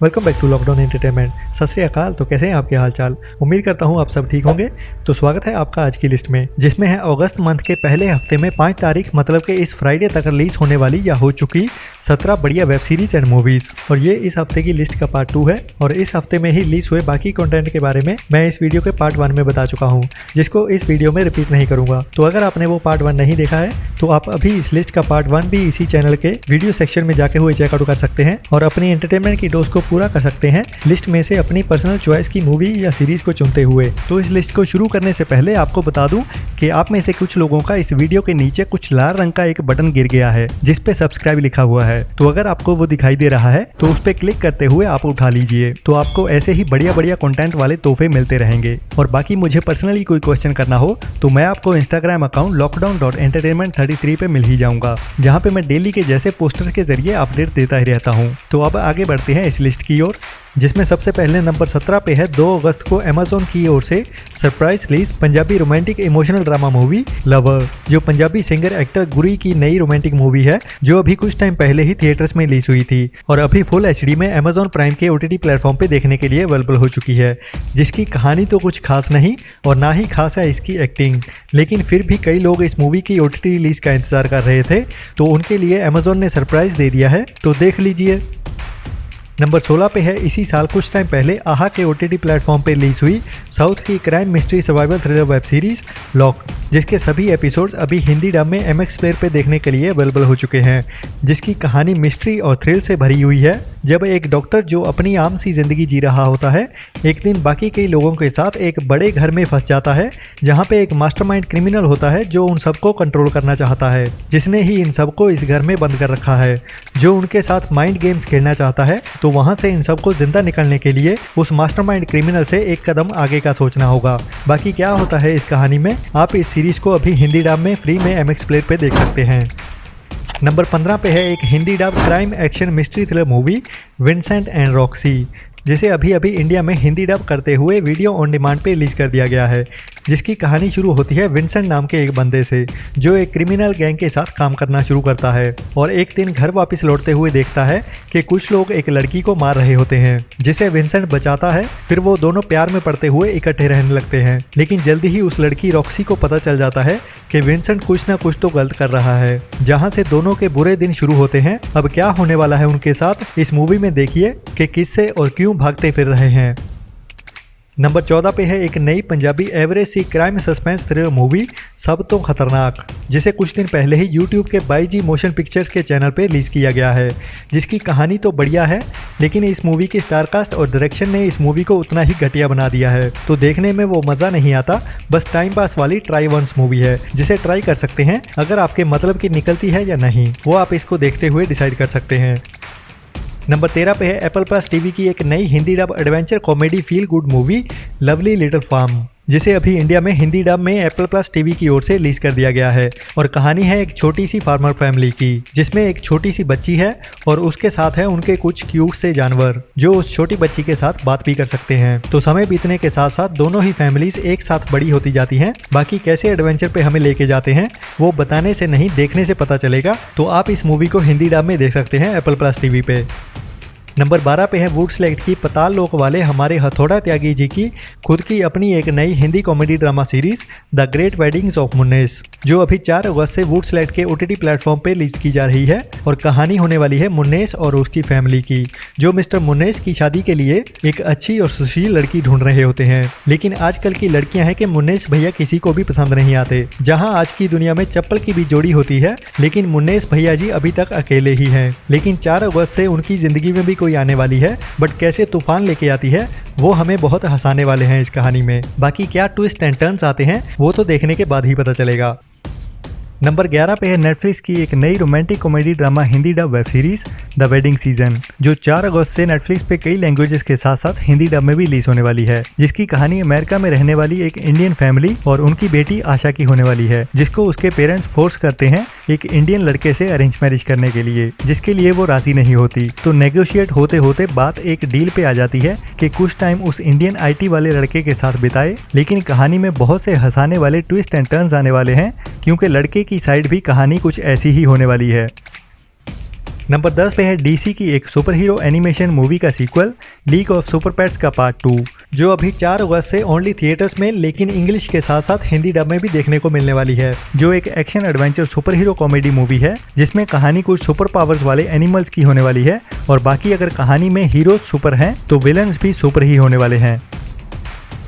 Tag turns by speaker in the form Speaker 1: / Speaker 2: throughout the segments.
Speaker 1: Welcome back to lockdown entertainment. Sat Shri अकाल। तो कैसे हैं आपके हाल चाल। उम्मीद करता हूं आप सब ठीक होंगे। तो स्वागत है आपका आज की लिस्ट में, जिसमें है अगस्त मंथ के पहले हफ्ते में 5 तारीख मतलब कि इस फ्राइडे तक रिलीज होने वाली या हो चुकी 17 बढ़िया वेब सीरीज एंड मूवीज। और ये इस हफ्ते की लिस्ट का पार्ट 2 है और इस हफ्ते में ही रिलीज हुए बाकी कंटेंट के बारे में मैं इस वीडियो के पार्ट 1 में बता चुका हूँ, जिसको इस वीडियो में रिपीट नहीं करूंगा। तो अगर आपने वो पार्ट 1 नहीं देखा है तो आप अभी इस लिस्ट का पार्ट 1 भी इसी चैनल के वीडियो सेक्शन में जाके हुए चेकआउट कर सकते हैं और अपनी एंटरटेनमेंट की डोज को पूरा कर सकते हैं लिस्ट में से अपनी पर्सनल चॉइस की मूवी या सीरीज को चुनते हुए। तो इस लिस्ट को शुरू करने से पहले आपको बता दूं कि आप में से कुछ लोगों का इस वीडियो के नीचे कुछ लाल रंग का एक बटन गिर गया है जिस पे सब्सक्राइब लिखा हुआ है। तो अगर आपको वो दिखाई दे रहा है तो उस पे क्लिक करते हुए आप उठा लीजिए। तो आपको ऐसे ही बढ़िया बढ़िया कंटेंट वाले तोहफे मिलते रहेंगे। और बाकी मुझे पर्सनली कोई क्वेश्चन करना हो तो मैं आपको इंस्टाग्राम अकाउंट lockdown.entertainment33 पे मिल ही जाऊंगा, जहाँ पे मैं डेली के जैसे पोस्टर्स के जरिए अपडेट देता ही रहता हूँ। तो अब आगे बढ़ते हैं इस लिस्ट की ओर, जिसमें सबसे पहले नंबर 17 पे है 2 अगस्त को अमेज़न की ओर से surprise release Punjabi romantic emotional drama movie lover, जो पंजाबी सिंगर एक्टर गुरी की नई रोमांटिक मूवी है, जो अभी कुछ टाइम पहले ही थिएटर्स में रिलीज हुई थी और अभी फुल एचडी में अमेज़न प्राइम के ओटीटी प्लेटफॉर्म पे देखने के लिए अवेलेबल हो चुकी है। जिसकी कहानी तो कुछ खास नहीं और ना ही खास है इसकी एक्टिंग, लेकिन फिर भी कई लोग इस मूवी की ओटीटी रिलीज का इंतजार कर रहे थे, तो उनके लिए अमेज़न ने सरप्राइज दे दिया है, तो देख लीजिए। नंबर 16 पे है इसी साल कुछ टाइम पहले आहा के ओटीटी प्लेटफॉर्म पे रिलीज हुई साउथ की crime mystery survival thriller web series lock, जिसके सभी एपिसोड्स अभी हिंदी डब में एमएक्स प्लेयर पे देखने के लिए अवेलेबल हो चुके हैं। जिसकी कहानी मिस्ट्री और थ्रिल से भरी हुई है, जब एक डॉक्टर जो अपनी आम सी जिंदगी जी रहा होता है, एक दिन बाकी कई लोगों के साथ एक बड़े घर में फंस जाता है, जहाँ पे एक मास्टरमाइंड क्रिमिनल होता है जो उन सबको कंट्रोल करना चाहता है, जिसने ही इन सबको इस घर में बंद कर रखा है, जो उनके साथ माइंड गेम्स खेलना चाहता है। तो वहां से इन सबको जिंदा निकलने के लिए उस मास्टरमाइंड क्रिमिनल से एक कदम आगे का सोचना होगा। बाकी क्या होता है इस कहानी में, आप इस सीरीज को अभी हिंदी डब में फ्री में एमएक्स प्लेयर पे देख सकते हैं। नंबर 15 पे है एक Hindi dub crime action mystery thriller movie Vincent and Roxy, जिसे अभी अभी इंडिया में हिंदी डब करते हुए वीडियो ऑन डिमांड पे रिलीज कर दिया गया है। जिसकी कहानी शुरू होती है विंसेंट नाम के एक बंदे से, जो एक क्रिमिनल गैंग के साथ काम करना शुरू करता है और एक दिन घर वापस लौटते हुए देखता है कि कुछ लोग एक लड़की को मार रहे होते हैं, जिसे विंसेंट बचाता है। फिर वो दोनों प्यार में पड़ते हुए इकट्ठे रहने लगते हैं, लेकिन जल्दी ही उस लड़की रॉक्सी को पता चल जाता है कि विंसेंट कुछ ना कुछ तो गलत कर रहा है, जहाँ से दोनों के बुरे दिन शुरू होते हैं। अब क्या होने वाला है उनके साथ, इस मूवी में देखिए कि किससे और क्यों भागते फिर रहे हैं। नंबर 14 पे है एक नई पंजाबी एवरेज सी क्राइम सस्पेंस थ्रिलर मूवी सब तो खतरनाक, जिसे कुछ दिन पहले ही यूट्यूब के बाईजी मोशन पिक्चर्स के चैनल पे रिलीज किया गया है। जिसकी कहानी तो बढ़िया है, लेकिन इस मूवी की स्टारकास्ट और डायरेक्शन ने इस मूवी को उतना ही घटिया बना दिया है, तो देखने में वो मज़ा नहीं आता। बस टाइम पास वाली ट्राई वंस मूवी है, जिसे ट्राई कर सकते हैं। अगर आपके मतलब की निकलती है या नहीं, वो आप इसको देखते हुए डिसाइड कर सकते हैं। नंबर 13 पे है एप्पल प्लस टीवी की एक नई Hindi dub adventure comedy feel good movie lovely little farm, जिसे अभी इंडिया में हिंदी डब में एप्पल प्लस टीवी की ओर से रिलीज कर दिया गया है। और कहानी है एक छोटी सी फार्मर फैमिली की, जिसमें एक छोटी सी बच्ची है और उसके साथ है उनके कुछ क्यूट से जानवर, जो उस छोटी बच्ची के साथ बात भी कर सकते हैं। तो समय बीतने के साथ साथ दोनों ही फैमिलीज एक साथ बड़ी होती जाती हैं। बाकी कैसे एडवेंचर पे हमें लेके जाते हैं वो बताने से नहीं, देखने से पता चलेगा। तो आप इस मूवी को हिंदी डब में देख सकते हैं एप्पल प्लस टीवी पे। नंबर 12 पे है वुड सेलेक्ट की पताल लोक वाले हमारे हथौड़ा त्यागी जी की खुद की अपनी एक नई Hindi comedy drama series the great weddings of Munnes, जो अभी 4 अगस्त से वुड सेलेक्ट के ओटीटी प्लेटफॉर्म पे रिलीज की जा रही है। और कहानी होने वाली है मुन्नेस और उसकी फैमिली की, जो मिस्टर मुन्नेस की शादी के लिए एक अच्छी और सुशील लड़की ढूंढ रहे होते हैं। लेकिन आजकल की लड़कियां हैं कि मुन्नेस भैया किसी को भी पसंद नहीं आते। जहाँ आज की दुनिया में चप्पल की भी जोड़ी होती है, लेकिन मुन्नेस भैया जी अभी तक अकेले ही हैं। लेकिन 4 अगस्त से उनकी जिंदगी में भी कोई आने वाली है, बट कैसे तूफान लेके आती है वो हमें बहुत हंसाने वाले हैं इस कहानी में। बाकी क्या ट्विस्ट एंड टर्न्स आते हैं वो तो देखने के बाद ही पता चलेगा। नंबर 11 पे है नेटफ्लिक्स की एक नई romantic comedy drama Hindi dub web series the wedding season, जो 4 अगस्त से नेटफ्लिक्स पे कई लैंग्वेजेस के साथ साथ हिंदी डब में भी रिलीज होने वाली है। जिसकी कहानी अमेरिका में रहने वाली एक इंडियन फैमिली और उनकी बेटी आशा की होने वाली है, जिसको उसके पेरेंट्स फोर्स करते हैं एक इंडियन लड़के से अरेंज मैरिज करने के लिए, जिसके लिए वो राजी नहीं होती। तो नेगोशिएट होते होते बात एक डील पे आ जाती है कि कुछ टाइम उस इंडियन IT वाले लड़के के साथ बिताए। लेकिन कहानी में बहुत से हंसाने वाले ट्विस्ट एंड टर्न्स आने वाले हैं, क्योंकि लड़के की साइड भी कहानी कुछ ऐसी ही होने वाली है। नंबर 10 पे है डीसी की एक सुपर हीरो एनिमेशन मूवी का sequel league of super pets का पार्ट 2, जो अभी 4 अगस्त से ओनली थिएटर्स में लेकिन इंग्लिश के साथ साथ हिंदी डब में भी देखने को मिलने वाली है। जो एक action adventure super hero comedy movie है जिसमें कहानी कुछ सुपर पावर्स वाले एनिमल्स की होने वाली है और बाकी अगर कहानी में हीरोज सुपर हैं तो विलन्स भी सुपर ही होने वाले हैं।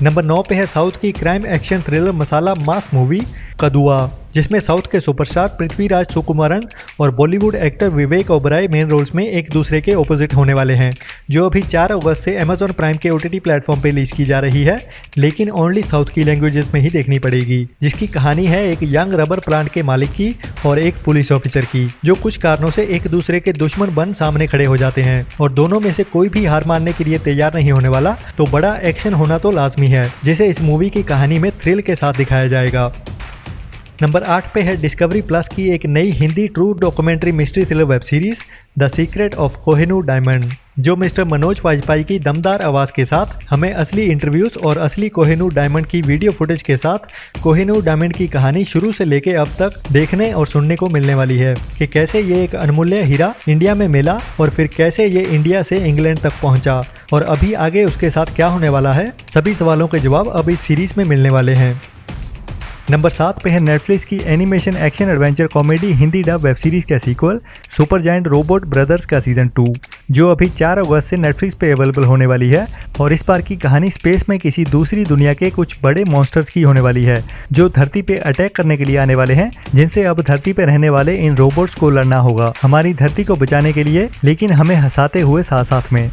Speaker 1: नंबर 9 पे है साउथ की क्राइम एक्शन थ्रिलर मसाला मास मूवी कदुआ, जिसमें साउथ के सुपरस्टार पृथ्वीराज सुकुमारन और बॉलीवुड एक्टर विवेक ओबराय मेन रोल्स में एक दूसरे के ऑपोजिट होने वाले हैं, जो अभी 4 अगस्त से अमेजॉन प्राइम के OTT प्लेटफॉर्म पे रिलीज की जा रही है, लेकिन ओनली साउथ की लैंग्वेजेस में ही देखनी पड़ेगी। जिसकी कहानी है एक यंग रबर प्लांट के मालिक की और एक पुलिस ऑफिसर की, जो कुछ कारणों से एक दूसरे के दुश्मन बन सामने खड़े हो जाते हैं और दोनों में से कोई भी हार मानने के लिए तैयार नहीं होने वाला, तो बड़ा एक्शन होना तो लाजमी है, जिसे इस मूवी की कहानी में थ्रिल के साथ दिखाया जाएगा। नंबर 8 पे है डिस्कवरी प्लस की एक नई Hindi true documentary mystery thriller web series the secret of Kohinoor diamond, जो मिस्टर मनोज वाजपेयी की दमदार आवाज़ के साथ हमें असली इंटरव्यूज और असली कोहिनूर डायमंड की वीडियो फुटेज के साथ कोहिनूर डायमंड की कहानी शुरू से लेके अब तक देखने और सुनने को मिलने वाली है कि कैसे ये एक अनमूल्य हीरा इंडिया में मिला और फिर कैसे ये इंडिया से इंग्लैंड तक पहुंचा और अभी आगे उसके साथ क्या होने वाला है। सभी सवालों के जवाब अब इस सीरीज में मिलने वाले हैं। नंबर 7 पे है नेटफ्लिक्स की animation action adventure comedy Hindi dub web series का sequel super giant robot brothers का सीजन 2, जो अभी 4 अगस्त से नेटफ्लिक्स पे अवेलेबल होने वाली है और इस बार की कहानी स्पेस में किसी दूसरी दुनिया के कुछ बड़े मॉन्स्टर्स की होने वाली है, जो धरती पे अटैक करने के लिए आने वाले हैं, जिनसे अब धरती पे रहने वाले इन रोबोट्स को लड़ना होगा हमारी धरती को बचाने के लिए, लेकिन हमें हंसाते हुए साथ साथ में।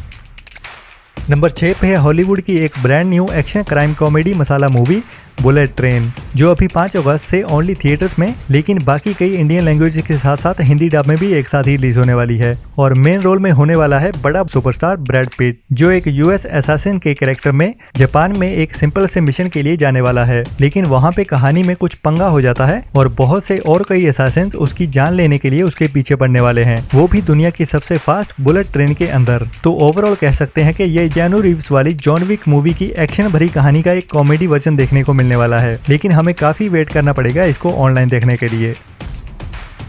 Speaker 1: नंबर 6 पे है हॉलीवुड की एक brand new action crime comedy masala movie bullet train, जो अभी 5 अगस्त से ओनली थिएटर्स में लेकिन बाकी कई इंडियन लैंग्वेज के साथ साथ हिंदी डब में भी एक साथ ही रिलीज होने वाली है और मेन रोल में होने वाला है बड़ा सुपरस्टार ब्रैड पिट, जो एक US असैसिन के कैरेक्टर में जापान में एक सिंपल से मिशन के लिए जाने वाला है, लेकिन वहाँ पे कहानी में कुछ पंगा हो जाता है और बहुत से और कई असैसिन्स उसकी जान लेने के लिए उसके पीछे पड़ने वाले हैं, वो भी दुनिया की सबसे फास्ट बुलेट ट्रेन के अंदर। तो ओवरऑल कह सकते हैं कि ये कीनू रीव्स वाली जॉन विक मूवी की एक्शन भरी कहानी का एक कॉमेडी वर्जन देखने को मिलने वाला है, लेकिन हमें काफी वेट करना पड़ेगा इसको ऑनलाइन देखने के लिए।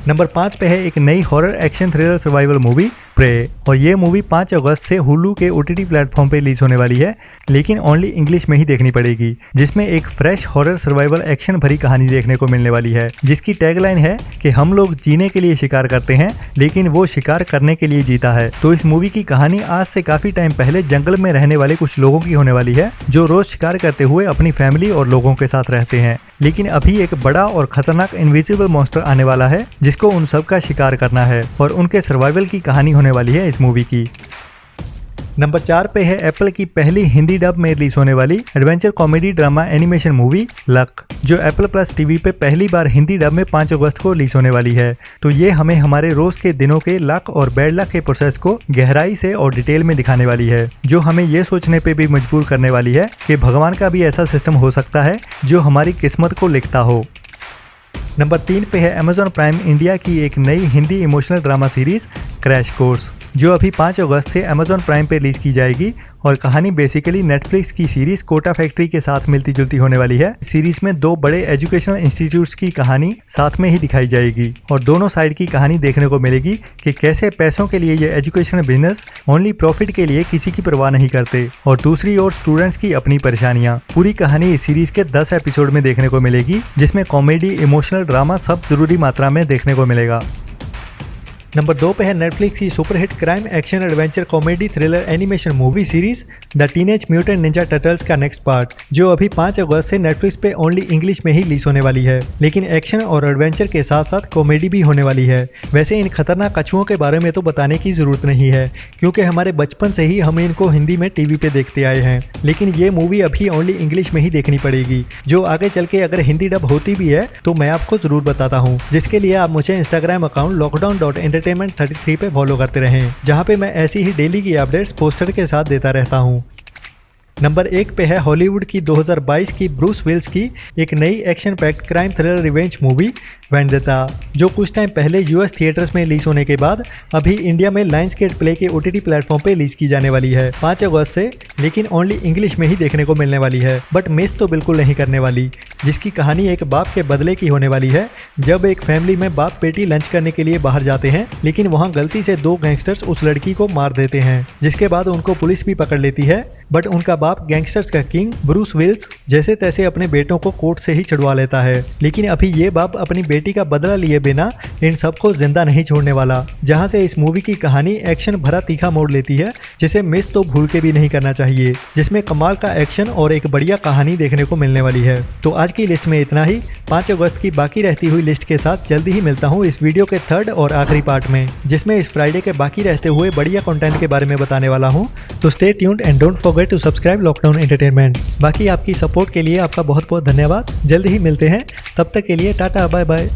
Speaker 1: नंबर 5 पे है एक नई horror action thriller survival movie Prey, और ये मूवी 5 अगस्त से हुलू के OTT प्लेटफॉर्म पे रिलीज होने वाली है, लेकिन ओनली इंग्लिश में ही देखनी पड़ेगी, जिसमें एक फ्रेश हॉरर सर्वाइवल एक्शन भरी कहानी देखने को मिलने वाली है, जिसकी टैगलाइन है कि हम लोग जीने के लिए शिकार करते हैं लेकिन वो शिकार करने के लिए जीता है। तो इस मूवी की कहानी आज से काफी टाइम पहले जंगल में रहने वाले कुछ लोगों की होने वाली है, जो रोज शिकार करते हुए अपनी फैमिली और लोगों के साथ रहते हैं, लेकिन अभी एक बड़ा और खतरनाक इनविजिबल मॉन्स्टर आने वाला है जिसको उन सब का शिकार करना है और उनके सर्वाइवल की कहानी होने वाली है इस मूवी की। नंबर 4 पे है एप्पल की पहली हिंदी डब में रिलीज होने वाली adventure comedy drama animation movie luck, जो एप्पल प्लस टीवी पे पहली बार हिंदी डब में 5 अगस्त को रिलीज होने वाली है। तो ये हमें हमारे रोज के दिनों के लक और बैड लक के प्रोसेस को गहराई से और डिटेल में दिखाने वाली है, जो हमें ये सोचने पे भी मजबूर करने वाली है कि भगवान का भी ऐसा सिस्टम हो सकता है जो हमारी किस्मत को लिखता हो। नंबर 3 पे है अमेजॉन प्राइम इंडिया की एक नई Hindi emotional drama series crash course, जो अभी 5 अगस्त से अमेजॉन प्राइम पे रिलीज की जाएगी और कहानी बेसिकली नेटफ्लिक्स की सीरीज कोटा फैक्ट्री के साथ मिलती जुलती होने वाली है। सीरीज में 2 बड़े एजुकेशनल इंस्टीट्यूट्स की कहानी साथ में ही दिखाई जाएगी और दोनों साइड की कहानी देखने को मिलेगी कि कैसे पैसों के लिए ये एजुकेशनल बिजनेस ओनली प्रॉफिट के लिए किसी की परवाह नहीं करते और दूसरी ओर स्टूडेंट्स की अपनी परेशानियां। पूरी कहानी इस सीरीज के 10 एपिसोड में देखने को मिलेगी, जिसमें कॉमेडी इमोशनल ड्रामा सब जरूरी मात्रा में देखने को मिलेगा। नंबर 2 पे है नेटफ्लिक्स की superhit crime action adventure comedy thriller animation movie series the teenage mutant Ninja turtles का नेक्स्ट पार्ट, जो अभी 5 अगस्त से नेटफ्लिक्स पे ओनली इंग्लिश में ही रिलीज होने वाली है, लेकिन एक्शन और एडवेंचर के साथ साथ कॉमेडी भी होने वाली है। वैसे इन खतरनाक कछुओं के बारे में तो बताने की जरूरत नहीं है, क्योंकि हमारे बचपन से ही हम इनको हिंदी में टीवी पे देखते आए हैं, लेकिन ये मूवी अभी ओनली इंग्लिश में ही देखनी पड़ेगी, जो आगे चल के अगर हिंदी डब होती भी है तो मैं आपको जरूर बताता हूँ, जिसके लिए आप मुझे इंस्टाग्राम अकाउंट lockdown.entertainment33 पे फॉलो करते रहें, जहाँ पे मैं ऐसी ही डेली की अपडेट्स पोस्टर के साथ देता रहता हूँ। नंबर 1 पे है हॉलीवुड की 2022 की ब्रूस विल्स की एक नई action packed crime thriller revenge movie vendetta, जो कुछ टाइम पहले US थिएटर्स में रिलीज होने के बाद अभी इंडिया में लायंसगेट प्ले के OTT प्लेटफॉर्म पे रिलीज की जाने वाली है 5 अगस्त से, लेकिन ओनली इंग्लिश में ही देखने को मिलने वाली है। बट मिस तो बिल्कुल नहीं करने वाली, जिसकी कहानी एक बाप के बदले की होने वाली है। जब एक फैमिली में बाप बेटी लंच करने के लिए बाहर जाते हैं, लेकिन वहां गलती से 2 गैंगस्टर्स उस लड़की को मार देते हैं, जिसके बाद उनको पुलिस भी पकड़ लेती है। बट उनका बाप गैंगस्टर्स का किंग ब्रूस विल्स जैसे तैसे अपने बेटों को कोर्ट से ही छुड़वा लेता है। लेकिन अभी ये बाप अपनी बेटी का बदला लिए बिना इन सबको जिंदा नहीं छोड़ने वाला। जहां से इस मूवी की कहानी एक्शन भरा तीखा मोड़ लेती है, जिसे मिस तो भूल के भी नहीं करना चाहिए, जिसमें कमाल का एक्शन और एक बढ़िया कहानी देखने को मिलने वाली है। तो आज की लिस्ट में इतना ही। 5 अगस्त की बाकी रहती हुई लिस्ट के साथ जल्दी ही मिलता हूँ इस वीडियो के 3rd और आखिरी पार्ट में, जिसमें इस फ्राइडे के बाकी रहते हुए बढ़िया कंटेंट के बारे में बताने वाला हूँ। तो stay tuned and don't forget to subscribe lockdown entertainment. बाकी आपकी सपोर्ट के लिए आपका बहुत बहुत धन्यवाद। जल्द ही मिलते हैं, तब तक के लिए टाटा बाय बाय।